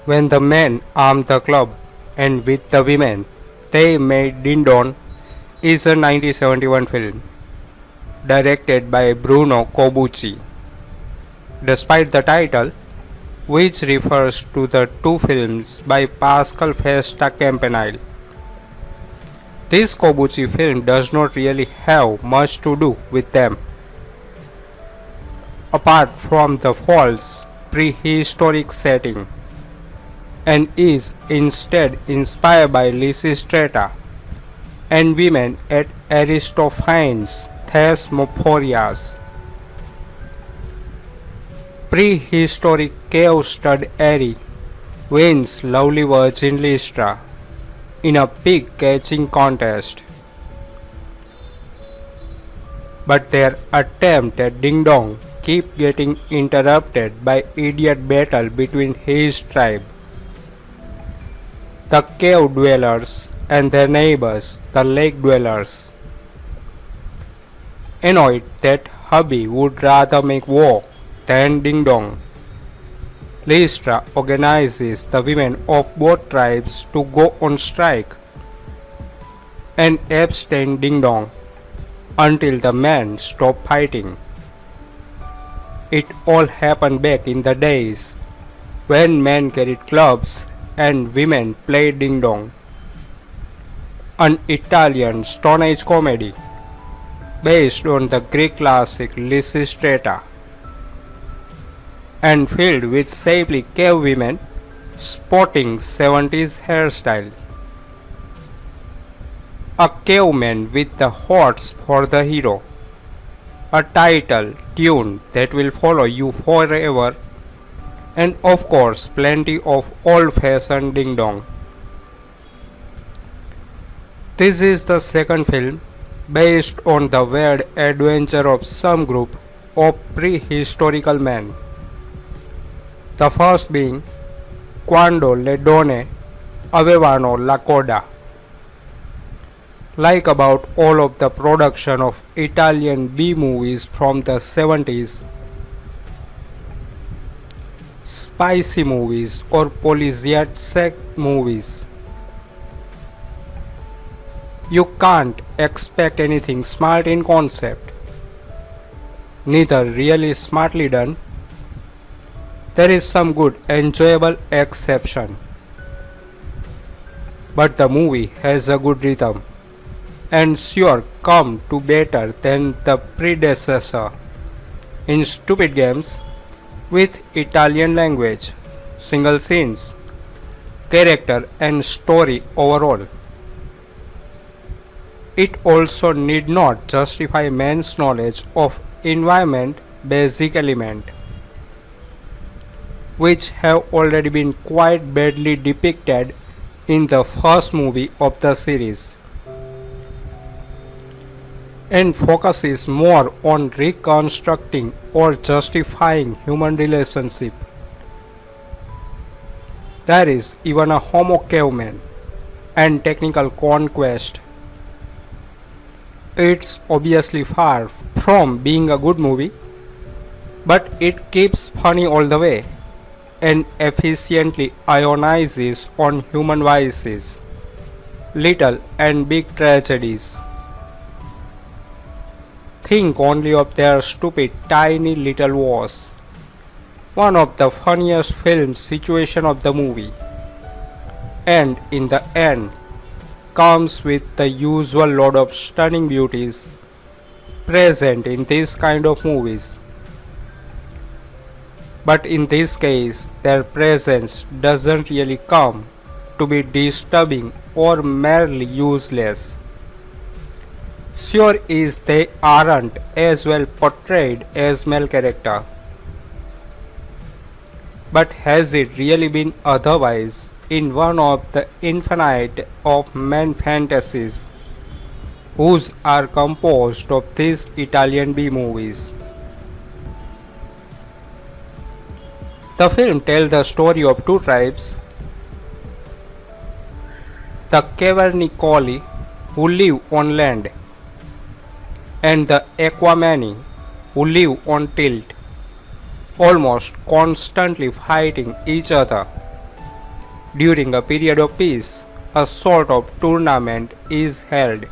When the men armed the club and with the women they made Ding Dong is a 1971 film directed by Bruno Corbucci. Despite the title, which refers to the two films by Pascal Festa Campanile, this Corbucci film does not really have much to do with them, apart from the false prehistoric setting, and is instead inspired by Lysistrata and women at Aristophanes' Thesmophorias. Prehistoric cave-stud Ari wins lovely virgin Lystra in a pig catching contest, but their attempt at Ding Dong keep getting interrupted by idiot battle between his tribe, the cave dwellers, and their neighbors, the lake dwellers. Annoyed that hubby would rather make war than Ding Dong, Lystra organizes the women of both tribes to go on strike and abstain Ding Dong until the men stop fighting. It all happened back in the days when men carried clubs and women played Ding Dong, an Italian Stone Age comedy based on the Greek classic Lysistrata and filled with shapely cave women sporting 70s hairstyle. A caveman with the hots for the hero, a title tune that will follow you forever, and of course plenty of old-fashioned Ding Dong. This is the second film based on the weird adventure of some group of prehistorical men. The first being Quando le donne avevano la coda. Like about all of the production of Italian B-movies from the 70s, spicy movies or poliziesque movies, you can't expect anything smart in concept, neither really smartly done. There is some good, enjoyable exception, but the movie has a good rhythm and sure come to better than the predecessor in stupid games with Italian language, single scenes, character and story overall. It also need not justify man's knowledge of environment basic element, which have already been quite badly depicted in the first movie of the series, and focuses more on reconstructing or justifying human relationship. There is even a homo caveman and technical conquest. It's obviously far from being a good movie, but it keeps funny all the way and efficiently ionizes on human vices, little and big tragedies. Think only of their stupid tiny little wars. One of the funniest film situation of the movie, and in the end comes with the usual load of stunning beauties present in this kind of movies. But in this case, their presence doesn't really come to be disturbing or merely useless. Sure is they aren't as well portrayed as male character. But has it really been otherwise in one of the infinite of men fantasies whose are composed of these Italian B-movies? The film tells the story of two tribes, the Cavernicoli who live on land and the Aquamani who live on tilt, almost constantly fighting each other During a period of peace, a sort of tournament is held,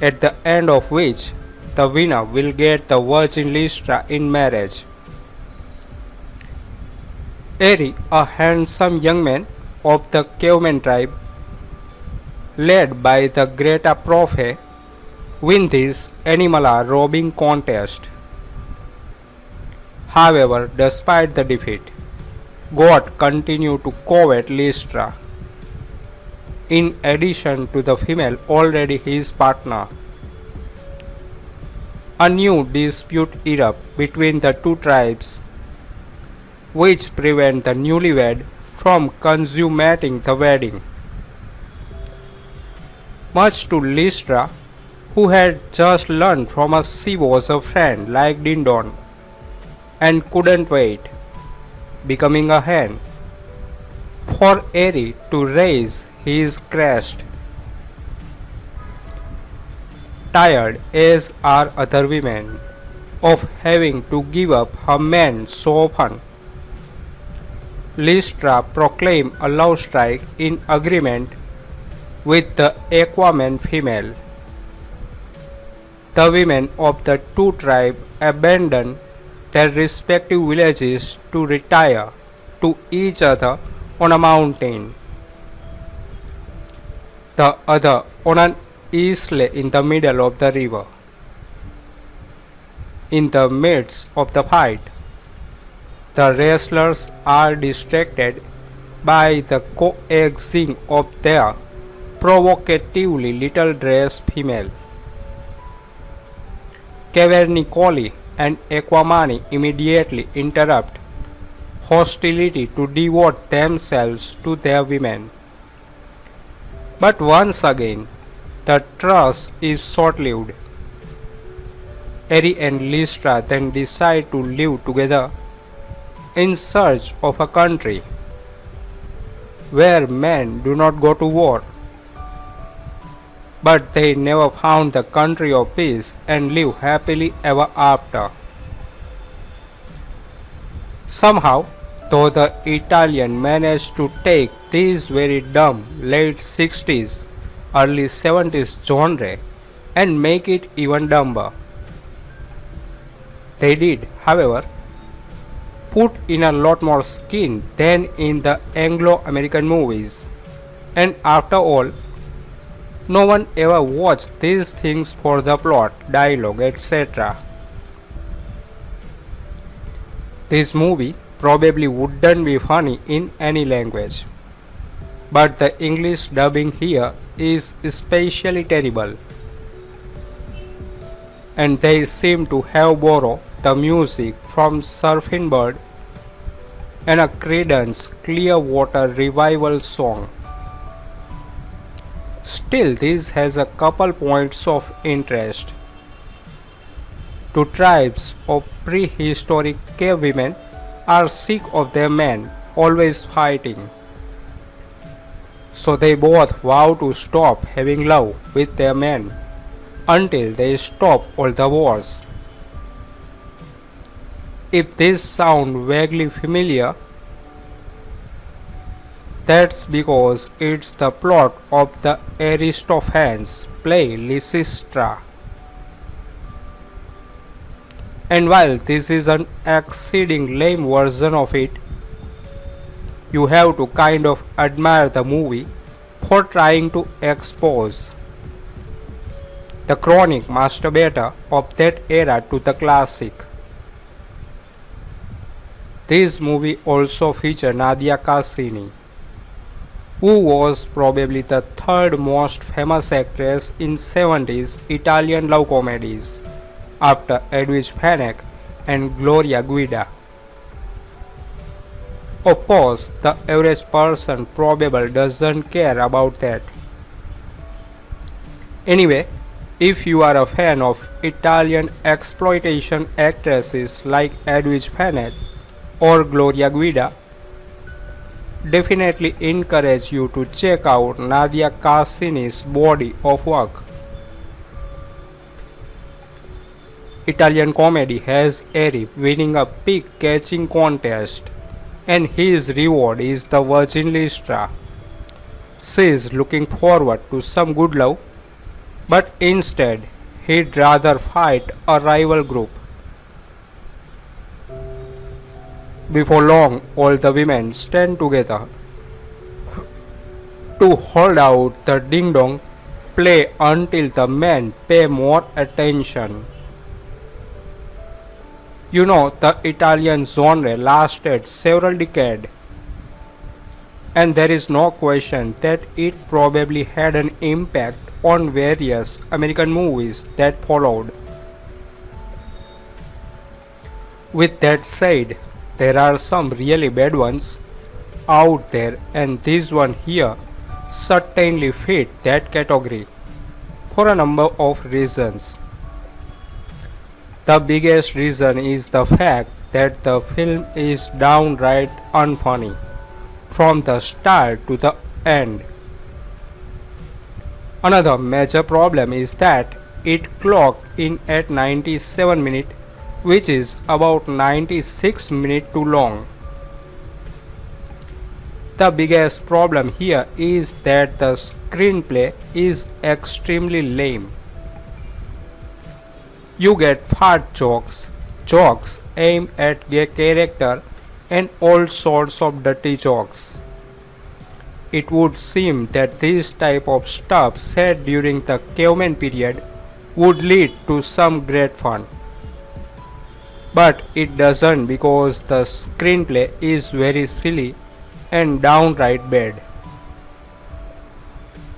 at the end of which the winner will get the virgin Lystra in marriage. Eri, a handsome young man of the caveman tribe, led by the great Profe, win this animal robbing contest. However, despite the defeat, God continued to covet Lystra, in addition to the female already his partner. A new dispute erupted between the two tribes, which prevent the newlywed from consummating the wedding. Much to Lystra, who had just learned from us she was a friend like Dindon and couldn't wait, becoming a hen, for Eri to raise his crest. Tired as are other women of having to give up her men so often, Lystra proclaimed a love strike in agreement with the Aquaman female. The women of the two tribes abandoned their respective villages to retire to each other on a mountain, the other on an isle in the middle of the river. In the midst of the fight, the wrestlers are distracted by the coaxing of their provocatively little dressed female. Cavernicoli and Aquamani immediately interrupt hostility to devote themselves to their women. But once again, the truce is short-lived. Eri and Lystra then decide to live together in search of a country where men do not go to war. But they never found the country of peace and live happily ever after. Somehow, though, the Italian managed to take this very dumb late 60s, early 70s genre and make it even dumber. They did, however, put in a lot more skin than in the Anglo-American movies, and after all, no one ever watched these things for the plot, dialogue, etc. This movie probably wouldn't be funny in any language, but the English dubbing here is especially terrible, and they seem to have borrowed the music from Surfing Bird and a Creedence Clearwater Revival song. Still, this has a couple points of interest. Two tribes of prehistoric cave women are sick of their men always fighting, so they both vow to stop having love with their men until they stop all the wars. If this sounds vaguely familiar, that's because it's the plot of the Aristophanes play Lysistra. And while this is an exceeding lame version of it, you have to kind of admire the movie for trying to expose the chronic masturbator of that era to the classic. This movie also featured Nadia Cassini, who was probably the third most famous actress in 70s Italian love comedies after Edwige Fenech and Gloria Guida. Of course, the average person probably doesn't care about that. Anyway, if you are a fan of Italian exploitation actresses like Edwige Fenech or Gloria Guida, definitely encourage you to check out Nadia Cassini's body of work. Italian comedy has Eri winning a pig catching contest and his reward is the virgin Lystra. She is looking forward to some good love, but instead he'd rather fight a rival group. Before long, all the women stand together to hold out the ding dong play until the men pay more attention. You know, the Italian genre lasted several decades, and there is no question that it probably had an impact on various American movies that followed. With that said, there are some really bad ones out there, and this one here certainly fit that category for a number of reasons. The biggest reason is the fact that the film is downright unfunny from the start to the end. Another major problem is that it clocked in at 97 minutes, which is about 96 minutes too long. The biggest problem here is that the screenplay is extremely lame. You get fart jokes aimed at gay character, and all sorts of dirty jokes. It would seem that this type of stuff said during the caveman period would lead to some great fun. But it doesn't, because the screenplay is very silly and downright bad.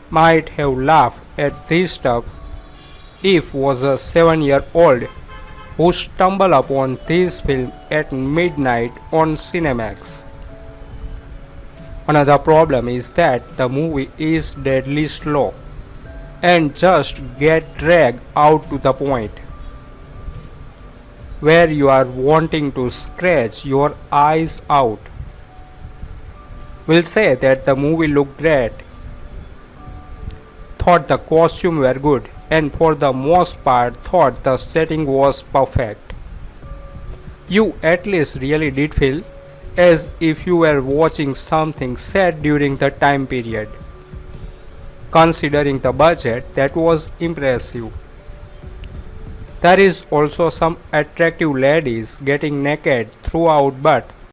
Might have laughed at this stuff if was a 7-year-old who stumbled upon this film at midnight on Cinemax. Another problem is that the movie is deadly slow and just get dragged out to the point where you are wanting to scratch your eyes out. We'll say that the movie looked great, thought the costume were good, and for the most part thought the setting was perfect. You at least really did feel as if you were watching something set during the time period. Considering the budget, that was impressive. There is also some attractive ladies getting naked throughout, but